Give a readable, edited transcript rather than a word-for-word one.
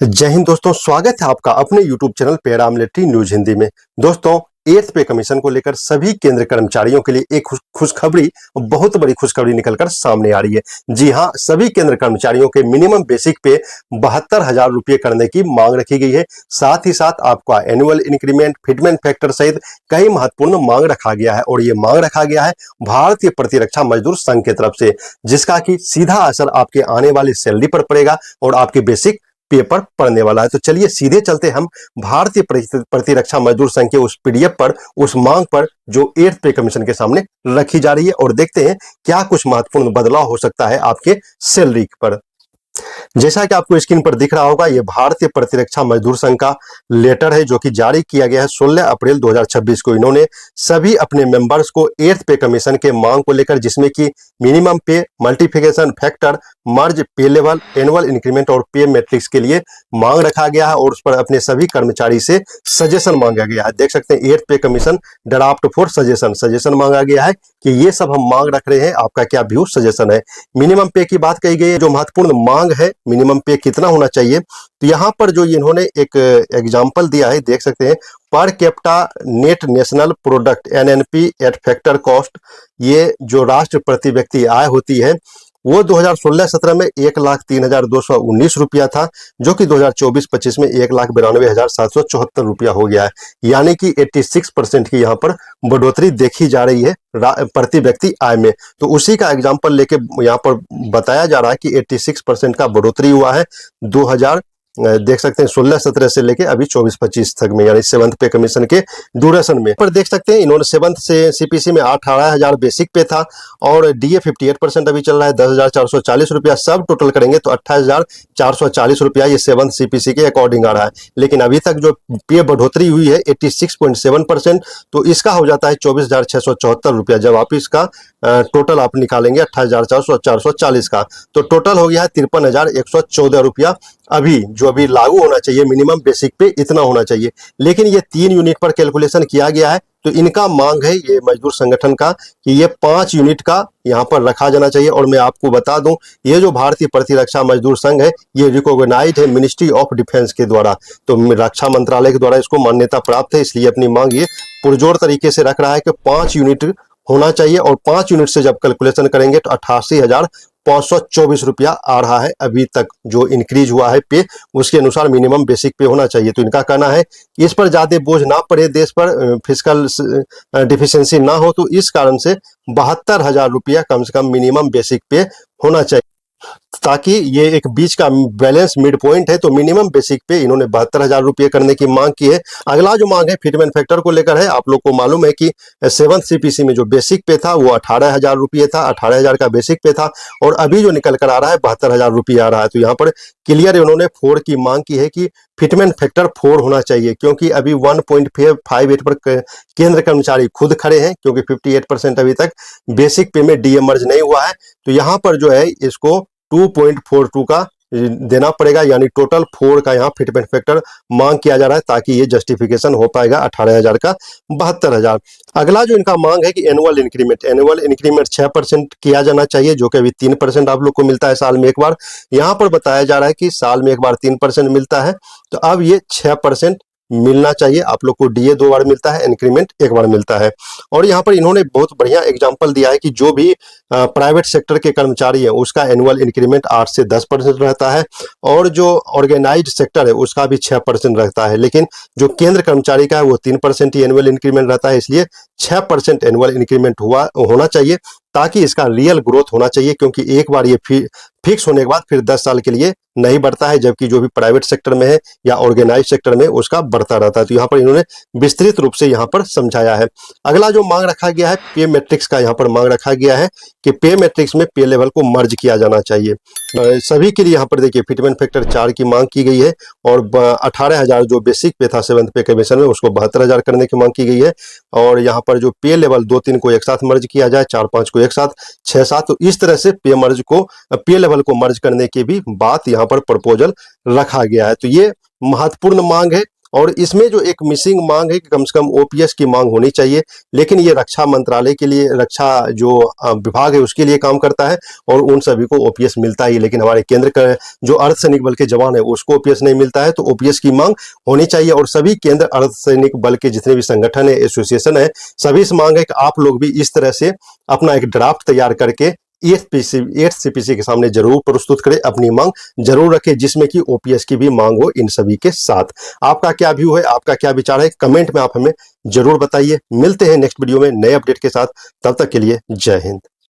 जय हिंद दोस्तों, स्वागत है आपका अपने YouTube channel paramilitary news Hindi में। दोस्तों, 8th पे कमीशन को लेकर सभी केंद्र कर्मचारियों के लिए एक खुशखबरी, बहुत बड़ी खुशखबरी निकलकर सामने आ रही है। जी हां, सभी केंद्र कर्मचारियों के मिनिमम बेसिक पे 72,000 रुपये करने की मांग रखी गई है। साथ ही साथ आपका एनुअल इंक्रीमेंट, फिटमेंट फैक्टर सहित कई महत्वपूर्ण मांग रखा गया है और ये मांग रखा गया है भारतीय प्रतिरक्षा मजदूर संघ की तरफ से, जिसका कि सीधा असर आपके आने वाली सैलरी पर पड़ेगा और आपके बेसिक पे पर पड़ने वाला है। तो चलिए सीधे चलते हम भारतीय प्रतिरक्षा मजदूर संघ के उस पीडीएफ पर, उस मांग पर जो 8th पे कमीशन के सामने रखी जा रही है और देखते हैं क्या कुछ महत्वपूर्ण बदलाव हो सकता है आपके सैलरी पर। जैसा कि आपको स्क्रीन पर दिख रहा होगा, यह भारतीय प्रतिरक्षा मजदूर संघ का लेटर है जो कि जारी किया गया है 16 अप्रैल 2026 को। इन्होंने सभी अपने मेंबर्स को 8th पे कमीशन के मांग को लेकर, जिसमें कि मिनिमम पे, मल्टीप्लिकेशन फैक्टर, मर्ज, पे लेवल, एनुअल इंक्रीमेंट और पे मैट्रिक्स के लिए मांग रखा गया है और उस पर अपने सभी कर्मचारी से सजेशन मांगा गया है। देख सकते हैं 8th पे कमीशन ड्राफ्ट फॉर सजेशन मांगा गया है कि ये सब हम मांग रख रहे हैं, आपका क्या व्यू सजेशन है। मिनिमम पे की बात कही गई है, जो महत्वपूर्ण मांग है मिनिमम पे कितना होना चाहिए। तो यहाँ पर जो इन्होंने एक एग्जांपल दिया है, देख सकते हैं, per capita net national product NNP eight factor cost, ये जो राष्ट्र प्रति व्यक्ति आय होती है वो 2016-17 में 1,03,219 रुपया था, जो कि 2024-25 में 1,92,774 रुपया हो गया है। यानी कि 86% की यहाँ पर बढ़ोतरी देखी जा रही है प्रति व्यक्ति आय में। तो उसी का एग्जांपल लेके यहाँ पर बताया जा रहा है कि 86% का बढ़ोतरी हुआ है 2000, देख सकते हैं 16-17 से लेके अभी 24-25 तक में, यानी 7th पे कमीशन के ड्यूरेशन में। पर देख सकते हैं इन्होंने 7th से सीपीसी में 18,000 बेसिक पे था और डीए 58% अभी चल रहा है 10,440 रुपया। सब टोटल करेंगे तो 28,440 रुपया ये 7th सीपीसी के अकॉर्डिंग आ रहा है। लेकिन अभी तक जो पे बढ़ोतरी हुई है 86.7%, तो इसका हो जाता है 24,674 रुपया। जब आप इसका टोटल आप निकालेंगे 28,440 का, तो टोटल हो गया है 53,114 रुपया। अभी लागू होना चाहिए मिनिमम बेसिक पे इतना होना चाहिए, लेकिन ये 3 यूनिट पर कैलकुलेशन किया गया है। तो इनका मांग है ये मजदूर संगठन का कि ये 5 यूनिट का यहाँ पर रखा जाना चाहिए। और मैं आपको बता दूं, ये जो भारतीय प्रतिरक्षा मजदूर संघ है ये रिकॉग्नाइज्ड है मिनिस्ट्री ऑफ डिफेंस के द्वारा, तो रक्षा मंत्रालय के द्वारा इसको मान्यता प्राप्त है, इसलिए अपनी मांग ये पुरजोर तरीके से रख रहा है कि 5 यूनिट होना चाहिए। और 5 यूनिट से जब कैलकुलेशन करेंगे तो 88,524 रुपया आ रहा है अभी तक जो इंक्रीज हुआ है पे, उसके अनुसार मिनिमम बेसिक पे होना चाहिए। तो इनका कहना है कि इस पर ज्यादा बोझ ना पड़े, देश पर फिजिकल डिफिशियंसी ना हो, तो इस कारण से 72,000 रुपया कम से कम मिनिमम बेसिक पे होना चाहिए, ताकि ये एक बीच का बैलेंस मिड पॉइंट है। तो मिनिमम बेसिक पे इन्होंने 72,000 रुपये करने की मांग की है। अगला जो मांग है फिटमेंट फैक्टर को लेकर है। आप लोग को मालूम है कि 7th सीपीसी में जो बेसिक पे था वो 18,000 रुपये था, 18,000 का बेसिक पे था और अभी जो निकल कर आ रहा है 72,000 रुपये आ रहा है। तो यहाँ पर क्लियर उन्होंने 4 की मांग की है कि फिटमेंट फैक्टर 4 होना चाहिए, क्योंकि अभी 1.58 पर केंद्र कर्मचारी खुद खड़े हैं, क्योंकि 58% अभी तक बेसिक पे में डीए मर्ज नहीं हुआ है। तो यहाँ पर जो है इसको 2.42 का देना पड़ेगा, यानी टोटल 4 का यहाँ फिटमेंट फैक्टर मांग किया जा रहा है, ताकि ये जस्टिफिकेशन हो पाएगा 18,000 का 72,000। अगला जो इनका मांग है कि एनुअल इंक्रीमेंट 6% किया जाना चाहिए, जो कि अभी 3% आप लोग को मिलता है साल में एक बार। यहाँ पर बताया जा रहा है कि साल में एक बार 3% मिलता है, तो अब ये 6% मिलना चाहिए। आप लोग को डीए 2 बार मिलता है, इंक्रीमेंट 1 बार मिलता है। और यहाँ पर इन्होंने बहुत बढ़िया एग्जांपल दिया है कि जो भी प्राइवेट सेक्टर के कर्मचारी है उसका एनुअल इंक्रीमेंट 8 से 10% रहता है और जो ऑर्गेनाइज्ड सेक्टर है उसका भी 6% रहता है, लेकिन जो केंद्र कर्मचारी का है वो 3% ही एनुअल इंक्रीमेंट रहता है। इसलिए 6% एनुअल इंक्रीमेंट होना चाहिए, ताकि इसका रियल ग्रोथ होना चाहिए, क्योंकि एक बार ये फिक्स होने के बाद फिर 10 साल के लिए नहीं बढ़ता है, जबकि जो भी प्राइवेट सेक्टर में है या ऑर्गेनाइज सेक्टर में उसका बढ़ता रहता है। तो यहाँ पर इन्होंने विस्तृत रूप से यहाँ पर समझाया है। अगला जो मांग रखा गया है पे मैट्रिक्स का, यहाँ पर मांग रखा गया है कि पे मैट्रिक्स में पे लेवल को मर्ज किया जाना चाहिए सभी के लिए। यहाँ पर देखिए फिटमेंट फैक्टर 4 की मांग की गई है और 18,000 जो बेसिक पे था 7th पे कमीशन में उसको 72,000 करने की मांग की गई है। और यहाँ पर जो पे लेवल 2-3 को एक साथ मर्ज किया जाए, 4-5 को एक साथ, 6-7, तो इस तरह से पे लेवल को मर्ज करने की भी बात यहाँ पर प्रपोजल रखा गया है। तो ये महत्वपूर्ण मांग है और इसमें जो एक मिसिंग मांग है कि कम से कम ओपीएस की मांग होनी चाहिए, लेकिन ये रक्षा मंत्रालय के लिए, रक्षा जो विभाग है उसके लिए काम करता है और उन सभी को ओपीएस मिलता ही, लेकिन हमारे केंद्र का जो अर्धसैनिक बल के जवान है उसको ओपीएस नहीं मिलता है। तो ओपीएस की मांग होनी चाहिए और सभी केंद्र अर्धसैनिक बल के जितने भी संगठन है, एसोसिएशन है, सभी से मांग है कि आप लोग भी इस तरह से अपना एक ड्राफ्ट तैयार करके एचसीपीसी के सामने जरूर प्रस्तुत करें, अपनी मांग जरूर रखें, जिसमें कि ओपीएस की भी मांग हो इन सभी के साथ। आपका क्या व्यू है, आपका क्या विचार है, कमेंट में आप हमें जरूर बताइए। मिलते हैं नेक्स्ट वीडियो में नए अपडेट के साथ, तब तक के लिए जय हिंद।